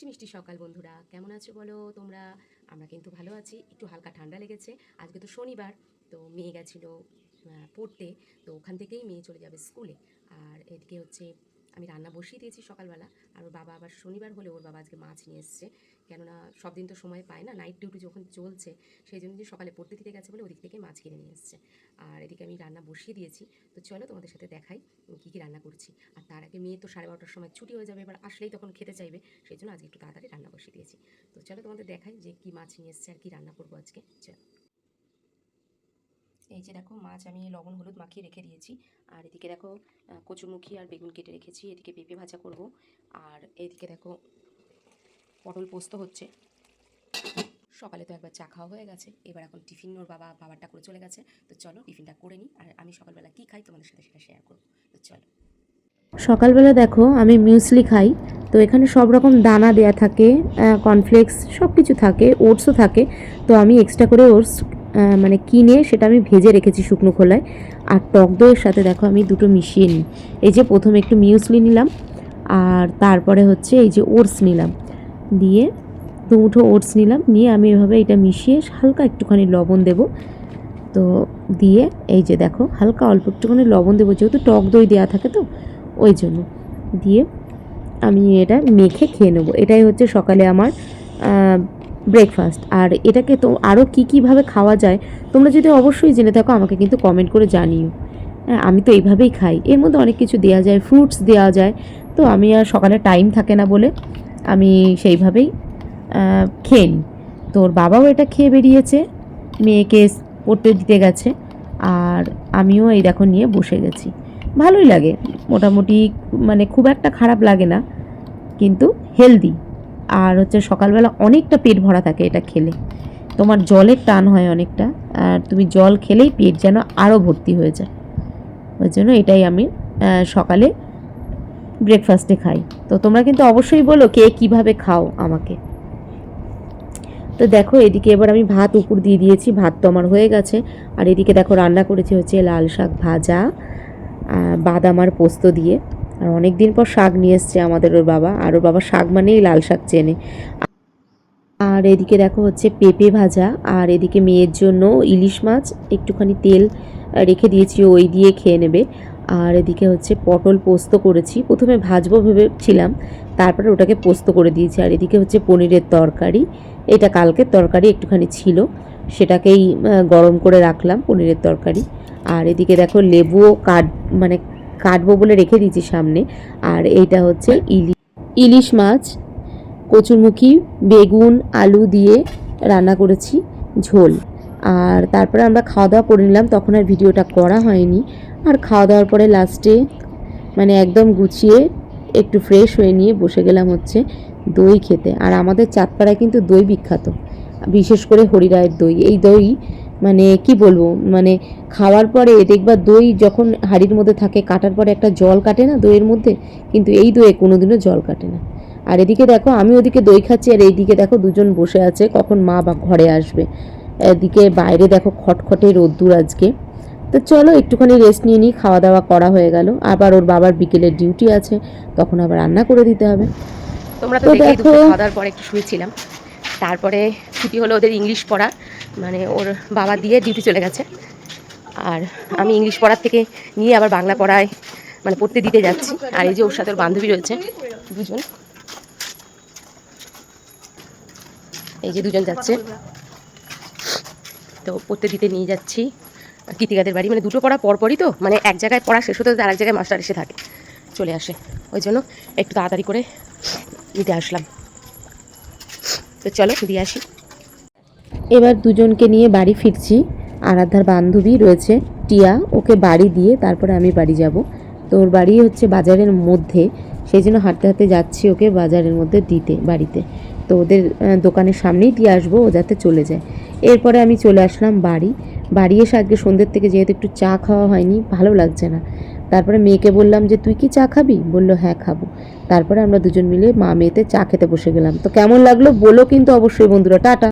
মিষ্টি মিষ্টি সকাল বন্ধুরা, কেমন আছো বলো তোমরা? আমরা কিন্তু ভালো আছি। একটু হালকা ঠান্ডা লেগেছে। আজকে তো শনিবার, তো মেয়ে গেছিলো পড়তে, তো ওখান থেকেই মেয়ে চলে যাবে স্কুলে। আর এদিকে হচ্ছে আমি রান্না বসিয়ে দিয়েছি সকালবেলা। আর ওর বাবা আবার শনিবার হলে ওর বাবা আজকে মাছ নিয়ে এসছে, কেননা সব দিন তো সময় পায় না, নাইট ডিউটি যখন চলছে সেই জন্য সকালে পড়তে দিতে গেছে বলে ওদিক থেকে মাছ কিনে নিয়ে এসছে। আর এদিকে আমি রান্না বসিয়ে দিয়েছি। তো চলো তোমাদের সাথে দেখাই কী কী রান্না করছি। আর তার আগে মেয়ে তো 12:30টার সময় ছুটি হয়ে যাবে, এবার আসলেই তখন খেতে চাইবে, সেই জন্য আজকে একটু তাড়াতাড়ি রান্না বসিয়ে দিয়েছি। তো চলো তোমাদের দেখাই যে কী মাছ নিয়ে এসছে আর কী রান্না করবো আজকে। চলো, এই যে দেখো মাছ আমি লবণ হলুদ মাখিয়ে রেখে দিয়েছি। আর এদিকে দেখো কচুরমুখী আর বেগুন কেটে রেখেছি। এদিকে পেঁপে ভাজা করব। আর এদিকে দেখো পটল পোস্ত হচ্ছে। সকালে তো একবার চা খাওয়া হয়ে গেছে, এবার এখন টিফিন ওর বাবারটা করে চলে গেছে। তো চলো টিফিনটা করে নিই, আর আমি সকালবেলা কী খাই তোমাদের সাথে সেটা শেয়ার করবো। তো চলো, সকালবেলা দেখো আমি মিউসলি খাই। তো এখানে সব রকম দানা দেয়া থাকে, কর্নফ্লেক্স সব কিছু থাকে, ওটসও থাকে। তো আমি এক্সট্রা করে ওটস মানে কিনে সেটা আমি ভেজে রেখেছি শুকনো খোলায়। আর টক দইয়ের সাথে দেখো আমি দুটো মিশিয়ে নিই। এই যে প্রথমে একটু মিউসলি নিলাম, আর তারপরে হচ্ছে এই যে ওটস নিলাম, দিয়ে দু মুঠো ওটস নিলাম, নিয়ে আমি এভাবে এটা মিশিয়ে হালকা একটুখানি লবণ দেবো। তো দিয়ে এই যে দেখো হালকা অল্প একটুখানি লবণ দেবো, যেহেতু টক দই দেওয়া থাকে তো ওই জন্য। দিয়ে আমি এটা মেখে খেয়ে নেবো। এটাই হচ্ছে সকালে আমার ব্রেকফাস্ট। আর এটাকে তো আরও কীভাবে খাওয়া যায় তোমরা যদি অবশ্যই জেনে থাকো আমাকে কিন্তু কমেন্ট করে জানিও। হ্যাঁ, আমি তো এইভাবেই খাই। এর মধ্যে অনেক কিছু দেওয়া যায়, ফ্রুটস দেওয়া যায়। তো আমি আর সকালে টাইম থাকে না বলে আমি সেইভাবেই খেয়ে নিই। তো ওর বাবাও এটা খেয়ে বেরিয়েছে, মেয়েকে পড়তে দিতে গেছে। আর আমিও এই দেখো নিয়ে বসে গেছি। ভালোই লাগে মোটামুটি, মানে খুব একটা খারাপ লাগে না, কিন্তু হেলদি। আর হচ্ছে সকালবেলা অনেকটা পেট ভরা থাকে এটা খেলে, তোমার জলের টান হয় অনেকটা, আর তুমি জল খেলেই পেট যেন আরও ভর্তি হয়ে যায়। ওই জন্য এটাই আমি সকালে ব্রেকফাস্টে খাই। তো তোমরা কিন্তু অবশ্যই বলো কে কীভাবে খাও আমাকে। তো দেখো এদিকে এবার আমি ভাত উপর দিয়ে দিয়েছি, ভাত তো আমার হয়ে গেছে। আর এদিকে দেখো রান্না করেছি হচ্ছে লাল শাক ভাজা, বাদাম আর পোস্ত দিয়ে। আর অনেক দিন পর শাক নিয়ে এসছে আমাদের ওর বাবা, আর ওর বাবা শাক মানেই লাল শাক চেনে। আর এদিকে দেখো হচ্ছে পেঁপে ভাজা, আর এদিকে মেয়ের জন্য ইলিশ মাছ একটুখানি তেল রেখে দিয়েছি, ওই দিয়ে খেয়ে নেবে। আর এদিকে হচ্ছে পটল পোস্ত করেছি, প্রথমে ভাজবো ভেবেছিলাম, তারপরে ওটাকে পোস্ত করে দিয়েছি। আর এদিকে হচ্ছে পনিরের তরকারি, এটা কালকের তরকারি একটুখানি ছিল, সেটাকেই গরম করে রাখলাম পনিরের তরকারি। আর এদিকে দেখো লেবুও কাটবো বলে রেখে দিয়েছি সামনে। আর এইটা হচ্ছে ইলিশ মাছ, কচুরমুখী বেগুন আলু দিয়ে রান্না করেছি ঝোল। আর তারপরে আমরা খাওয়া দাওয়া করে নিলাম, তখন আর ভিডিওটা করা হয়নি। আর খাওয়া দাওয়ার পরে লাস্টে মানে একদম গুছিয়ে একটু ফ্রেশ হয়ে নিয়ে বসে গেলাম হচ্ছে দই খেতে। আর আমাদের চাঁদপাড়ায় কিন্তু দই বিখ্যাত, বিশেষ করে হরিরায়ের দই। এই দই মানে কি বলবো, মানে খাওয়ার পরে দেখবা দই যখন হাঁড়ির মধ্যে থাকে কাটার পরে একটা জল কাটে না দইয়ের মধ্যে, কিন্তু এই দইয়ে কোনোদিনও জল কাটে না। আর এদিকে দেখো আমি ওদিকে দই খাচ্ছি, আর এইদিকে দেখো দুজন বসে আছে কখন মা বা ঘরে আসবে। এদিকে বাইরে দেখো খটখটে রোদ্দুর আজকে। তো চলো একটুখানি রেস্ট নিয়ে নিই, খাওয়া দাওয়া করা হয়ে গেল, আবার ওর বাবার বিকেলের ডিউটি আছে, তখন আবার রান্না করে দিতে হবে। তোমরা তো দেখো খাওয়া দাওয়ার পরে একটু শুয়েছিলাম, তারপরে ছুটি হলো ওদের ইংলিশ পড়া, মানে ওর বাবা দিয়ে ডিউটি চলে গেছে। আর আমি ইংলিশ পড়ার থেকে নিয়ে আবার বাংলা পড়ায় মানে পড়তে দিতে যাচ্ছি। আর এই যে ওর সাথে ওর বান্ধবী রয়েছে দুজন, এই যে দুজন যাচ্ছে, তো পড়তে দিতে নিয়ে যাচ্ছি কৃতিকাদের বাড়ি। মানে দুটো পড়া পরপরই, তো মানে এক জায়গায় পড়া শেষ হতে আর এক জায়গায় মাস্টার এসে থাকে, চলে আসে, ওই জন্য একটু তাড়াতাড়ি করে দিতে আসলাম। তো চলো দিয়ে আসি। এবার দুজনকে নিয়ে বাড়ি ফিরছি। আরাধ্যার বান্ধবী রয়েছে টিয়া, ওকে বাড়ি দিয়ে তারপরে আমি বাড়ি যাব। তো ওর বাড়ি হচ্ছে বাজারের মধ্যে, সেই জন্য হাঁটতে হাঁটতে যাচ্ছি ওকে বাজারের মধ্যে দিতে বাড়িতে। তো ওদের দোকানের সামনেই দিয়ে আসবো, ও যাতে চলে যায়। এরপরে আমি চলে আসলাম বাড়ি এসে আজকে সন্ধ্যের থেকে যেহেতু একটু চা খাওয়া হয়নি, ভালো লাগছে না। তারপরে মেয়েকে বললাম যে তুই কি চা খাবি, বললো হ্যাঁ খাবো। তারপরে আমরা দুজন মিলে মা মেয়েতে চা খেতে বসে গেলাম। তো কেমন লাগলো বলো কিন্তু অবশ্যই বন্ধুরা। টাটা।